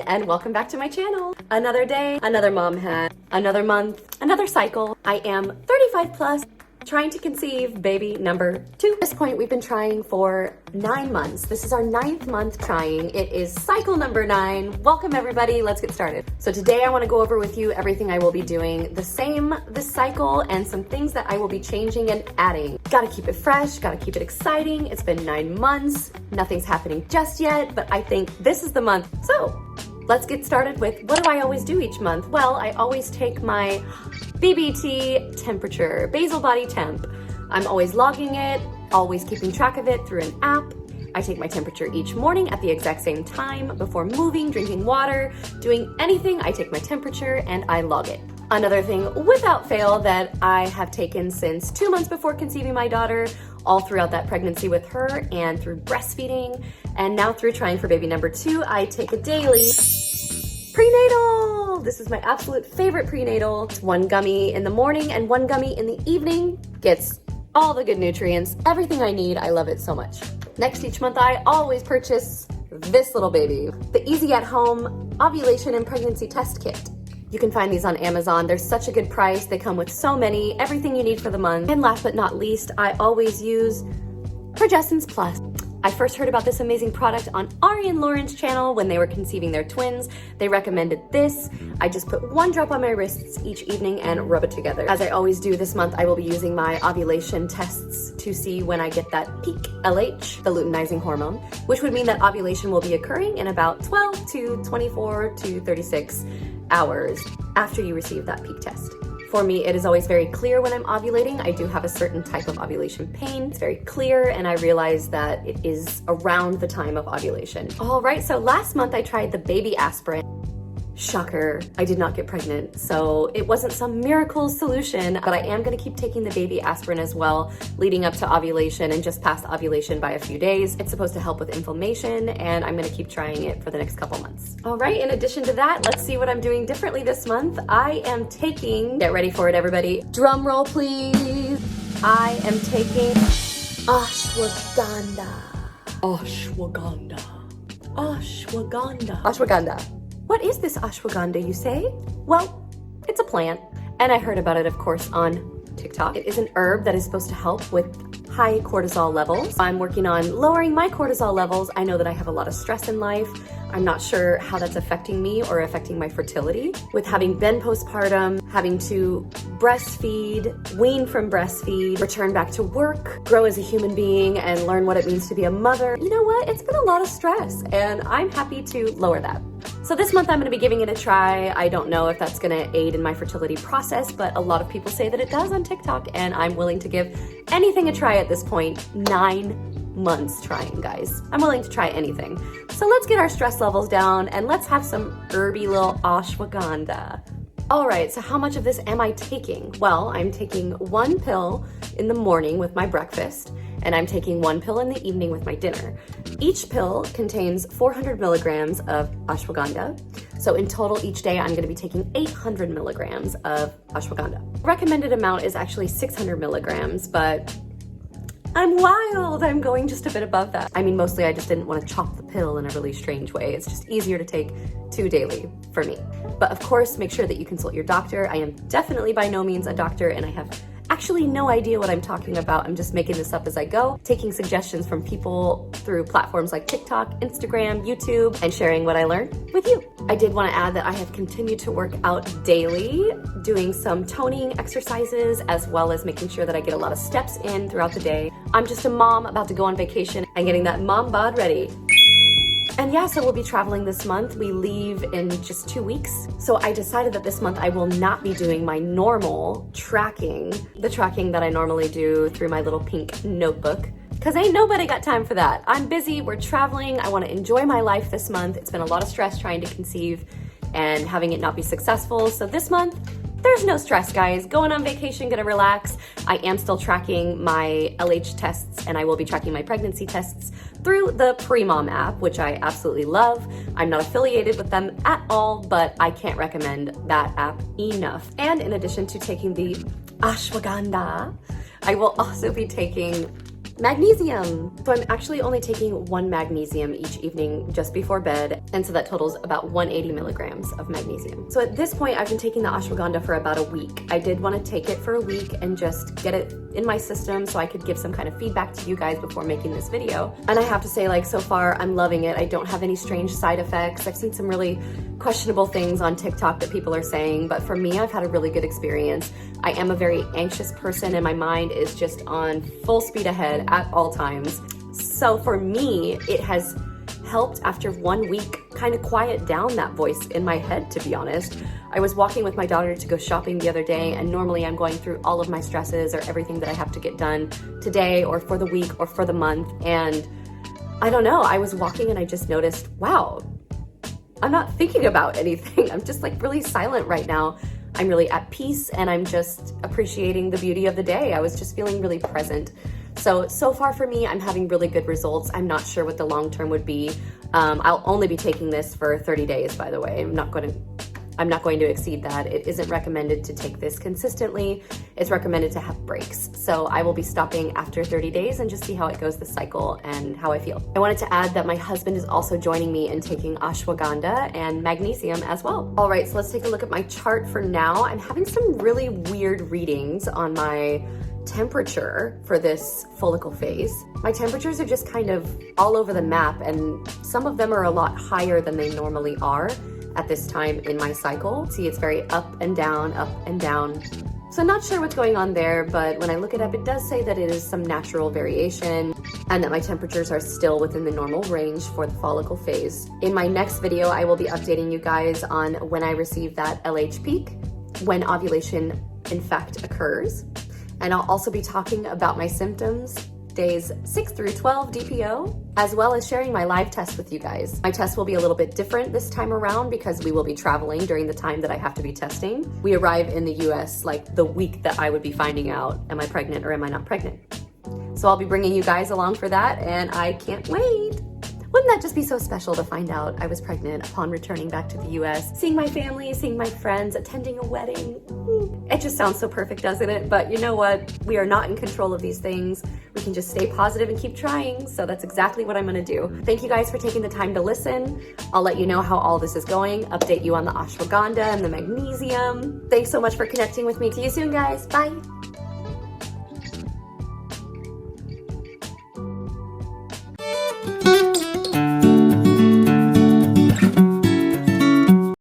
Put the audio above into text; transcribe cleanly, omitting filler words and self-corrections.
and welcome back to my channel. Another day, another mom hat, another month, another cycle. I am 35 plus, trying to conceive baby number 2. At this point, we've been trying for 9 months. This is our 9th month trying. It is cycle number 9. Welcome everybody, let's get started. So today I wanna go over with you everything I will be doing the same this cycle and some things that I will be changing and adding. Gotta keep it fresh, gotta keep it exciting. It's been 9 months, nothing's happening just yet, but I think this is the month. So let's get started with what do I always do each month? Well, I always take my BBT temperature, basal body temp. I'm always logging it, always keeping track of it through an app. I take my temperature each morning at the exact same time before moving, drinking water, doing anything. I take my temperature and I log it. Another thing without fail that I have taken since 2 months before conceiving my daughter, all throughout that pregnancy with her and through breastfeeding, and now through trying for baby number 2, I take a daily prenatal. This is my absolute favorite prenatal. It's 1 gummy in the morning and 1 gummy in the evening. Gets all the good nutrients, everything I need. I love it so much. Next, each month I always purchase this little baby, the Easy at Home Ovulation and Pregnancy Test Kit. You can find these on Amazon. They're such a good price. They come with so many, everything you need for the month. And last but not least, I always use Progestins Plus. I first heard about this amazing product on Ari and Lauren's channel when they were conceiving their twins. They recommended this. I just put 1 drop on my wrists each evening and rub it together. As I always do this month, I will be using my ovulation tests to see when I get that peak LH, the luteinizing hormone, which would mean that ovulation will be occurring in about 12 to 24 to 36 hours after you receive that peak test. For me, it is always very clear when I'm ovulating. I do have a certain type of ovulation pain. It's very clear, and I realize that it is around the time of ovulation. All right, so last month I tried the baby aspirin. Shocker, I did not get pregnant, so it wasn't some miracle solution, but I am gonna keep taking the baby aspirin as well, leading up to ovulation and just past ovulation by a few days. It's supposed to help with inflammation, and I'm gonna keep trying it for the next couple months. All right, in addition to that, let's see what I'm doing differently this month. I am taking, get ready for it everybody, drum roll please. I am taking ashwagandha. Ashwagandha. Ashwagandha. Ashwagandha. What is this ashwagandha, you say? Well, it's a plant, and I heard about it, of course, on TikTok. It is an herb that is supposed to help with high cortisol levels. I'm working on lowering my cortisol levels. I know that I have a lot of stress in life. I'm not sure how that's affecting me or affecting my fertility. With having been postpartum, having to breastfeed, wean from breastfeed, return back to work, grow as a human being, and learn what it means to be a mother. You know what? It's been a lot of stress, and I'm happy to lower that. So this month I'm gonna be giving it a try. I don't know if that's gonna aid in my fertility process, but a lot of people say that it does on TikTok, and I'm willing to give anything a try at this point. 9 months trying, guys. I'm willing to try anything. So let's get our stress levels down and let's have some herby little ashwagandha. All right, so how much of this am I taking? Well, I'm taking 1 pill in the morning with my breakfast, and I'm taking 1 pill in the evening with my dinner. Each pill contains 400 milligrams of ashwagandha. So in total each day, I'm gonna be taking 800 milligrams of ashwagandha. Recommended amount is actually 600 milligrams, but I'm wild. I'm going just a bit above that. I mean, mostly I just didn't want to chop the pill in a really strange way. It's just easier to take 2 daily for me. But of course, make sure that you consult your doctor. I am definitely by no means a doctor, and I have actually no idea what I'm talking about. I'm just making this up as I go, taking suggestions from people through platforms like TikTok, Instagram, YouTube, and sharing what I learned with you. I did want to add that I have continued to work out daily, doing some toning exercises, as well as making sure that I get a lot of steps in throughout the day. I'm just a mom about to go on vacation and getting that mom bod ready. And yeah, so we'll be traveling this month. We leave in just 2 weeks. So I decided that this month I will not be doing my normal tracking, the tracking that I normally do through my little pink notebook, because ain't nobody got time for that. I'm busy, we're traveling, I wanna enjoy my life this month. It's been a lot of stress trying to conceive and having it not be successful. So this month, there's no stress, guys. Going on vacation, gonna relax. I am still tracking my LH tests, and I will be tracking my pregnancy tests through the Pre-Mom app, which I absolutely love. I'm not affiliated with them at all, but I can't recommend that app enough. And in addition to taking the ashwagandha, I will also be taking Magnesium. So I'm actually only taking 1 magnesium each evening just before bed, and so that totals about 180 milligrams of magnesium. So at this point, I've been taking the ashwagandha for about a week. I did want to take it for a week and just get it in my system so I could give some kind of feedback to you guys before making this video. And I have to say, like, so far I'm loving it. I don't have any strange side effects. I've seen some really questionable things on TikTok that people are saying, but for me, I've had a really good experience. I am a very anxious person and my mind is just on full speed ahead at all times. So for me, it has helped after 1 week kind of quiet down that voice in my head, to be honest. I was walking with my daughter to go shopping the other day, and normally I'm going through all of my stresses or everything that I have to get done today or for the week or for the month. And I don't know, I was walking and I just noticed, wow, I'm not thinking about anything. I'm just like really silent right now. I'm really at peace and I'm just appreciating the beauty of the day. I was just feeling really present. So far for me, I'm having really good results. I'm not sure what the long term would be. I'll only be taking this for 30 days, by the way. I'm not going to exceed that. It isn't recommended to take this consistently. It's recommended to have breaks. So I will be stopping after 30 days and just see how it goes this cycle and how I feel. I wanted to add that my husband is also joining me in taking ashwagandha and magnesium as well. All right, so let's take a look at my chart for now. I'm having some really weird readings on my temperature for this follicle phase. My temperatures are just kind of all over the map, and some of them are a lot higher than they normally are at this time in my cycle. See, it's very up and down, up and down. So I'm not sure what's going on there, but when I look it up, it does say that it is some natural variation and that my temperatures are still within the normal range for the follicle phase. In my next video, I will be updating you guys on when I receive that LH peak, when ovulation in fact occurs. And I'll also be talking about my symptoms, days 6 through 12 DPO, as well as sharing my live test with you guys. My test will be a little bit different this time around because we will be traveling during the time that I have to be testing. We arrive in the US like the week that I would be finding out, am I pregnant or am I not pregnant? So I'll be bringing you guys along for that, and I can't wait. Wouldn't that just be so special to find out I was pregnant upon returning back to the US, seeing my family, seeing my friends, attending a wedding? It just sounds so perfect, doesn't it? But you know what? We are not in control of these things. We can just stay positive and keep trying. So that's exactly what I'm gonna do. Thank you guys for taking the time to listen. I'll let you know how all this is going, update you on the ashwagandha and the magnesium. Thanks so much for connecting with me. See you soon, guys. Bye.